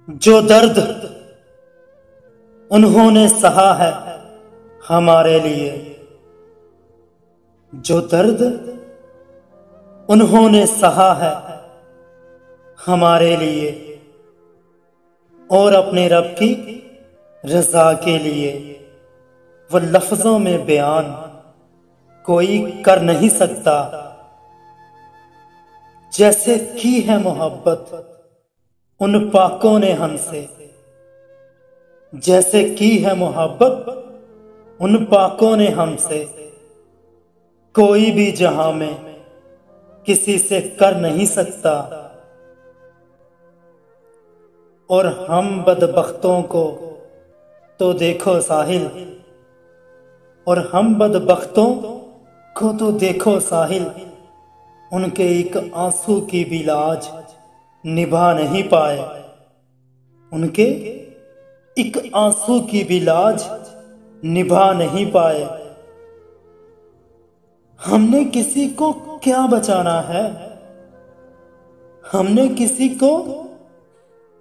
जो दर्द उन्होंने सहा है हमारे लिए, जो दर्द उन्होंने सहा है हमारे लिए, और अपने रब की रजा के लिए वो लफ्जों में बयान कोई कर नहीं सकता। जैसे की है मोहब्बत उन पाकों ने हमसे, जैसे की है मोहब्बत उन पाकों ने हमसे, कोई भी जहां में किसी से कर नहीं सकता। और हम बदबख्तों को तो देखो साहिल, और हम बदबख्तों को तो देखो साहिल, उनके एक आंसू की भी लाज निभा नहीं पाए, उनके एक आंसू की भी लाज निभा नहीं पाए। हमने किसी को क्या बचाना है, हमने किसी को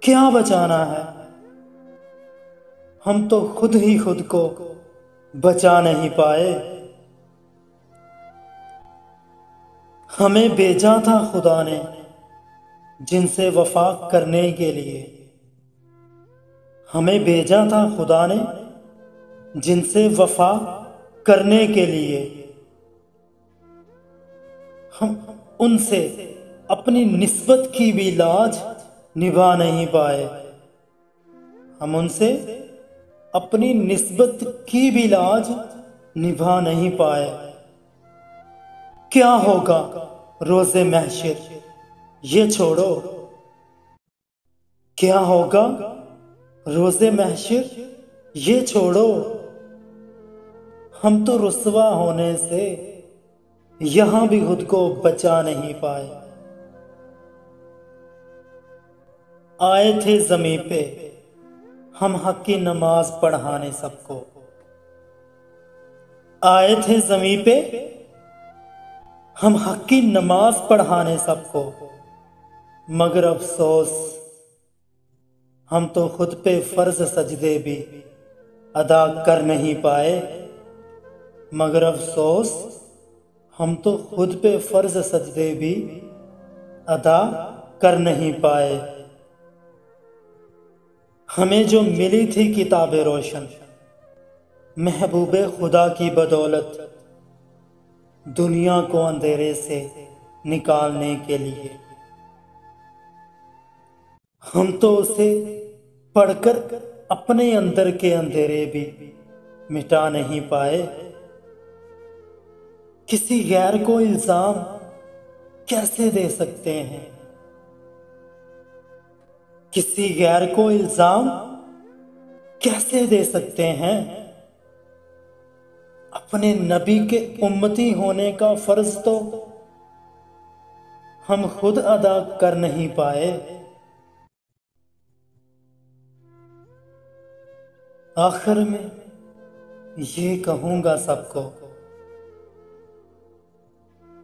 क्या बचाना है, हम तो खुद ही खुद को बचा नहीं पाए। हमें भेजा था खुदा ने जिनसे वफा करने के लिए, हमें भेजा था खुदा ने जिनसे वफा करने के लिए। हम उनसे अपनी निस्बत की भी लाज निभा नहीं पाए, हम उनसे अपनी निस्बत की भी लाज निभा नहीं पाए। क्या होगा रोज़े महशर ये छोड़ो, क्या होगा रोज़े महशर ये छोड़ो, हम तो रुस्वा होने से यहां भी खुद को बचा नहीं पाए। आए थे ज़मीं पे हम हक की नमाज पढ़ाने सबको, आए थे ज़मीं पे हम हक की नमाज पढ़ाने सबको, मगर अफसोस हम तो खुद पे फर्ज सजदे भी अदा कर नहीं पाए, मगर अफसोस हम तो खुद पे फर्ज सजदे भी अदा कर नहीं पाए। हमें जो मिली थी किताबे रोशन महबूबे खुदा की बदौलत, दुनिया को अंधेरे से निकालने के लिए, हम तो उसे पढ़कर अपने अंदर के अंधेरे भी मिटा नहीं पाए। किसी गैर को इल्जाम कैसे दे सकते हैं, किसी गैर को इल्जाम कैसे दे सकते हैं, अपने नबी के उम्मती होने का फर्ज तो हम खुद अदा कर नहीं पाए। आखिर में ये कहूंगा सबको,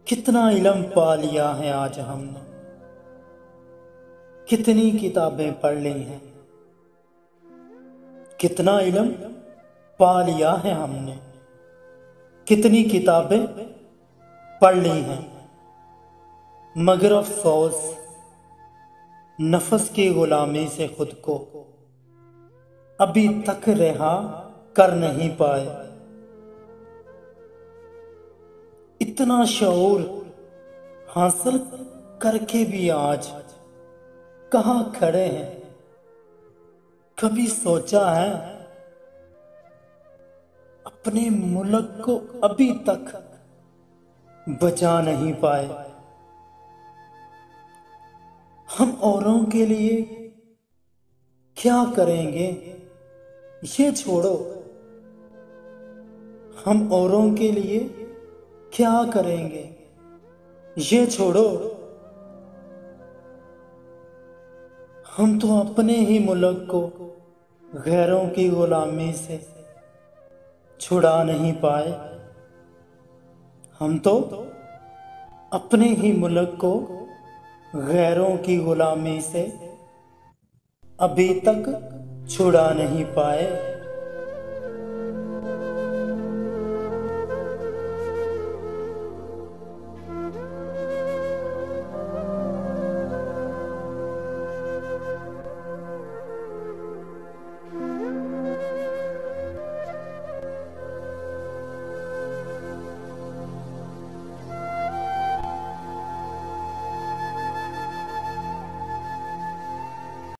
कितना इल्म पा लिया है आज हमने, कितनी किताबें पढ़ ली हैं, कितना इल्म पा लिया है हमने, कितनी किताबें पढ़ ली हैं, मगर अफसोस नफ्स की गुलामी से खुद को अभी तक रिहा कर नहीं पाए। इतना शऊर हासिल करके भी आज कहां खड़े हैं, कभी सोचा है अपने मुल्क को अभी तक बचा नहीं पाए। हम औरों के लिए क्या करेंगे ये छोड़ो, हम औरों के लिए क्या करेंगे ये छोड़ो, हम तो अपने ही मुल्क को गैरों की गुलामी से छुड़ा नहीं पाए, हम तो अपने ही मुल्क को गैरों की गुलामी से अभी तक छुड़ा नहीं पाए।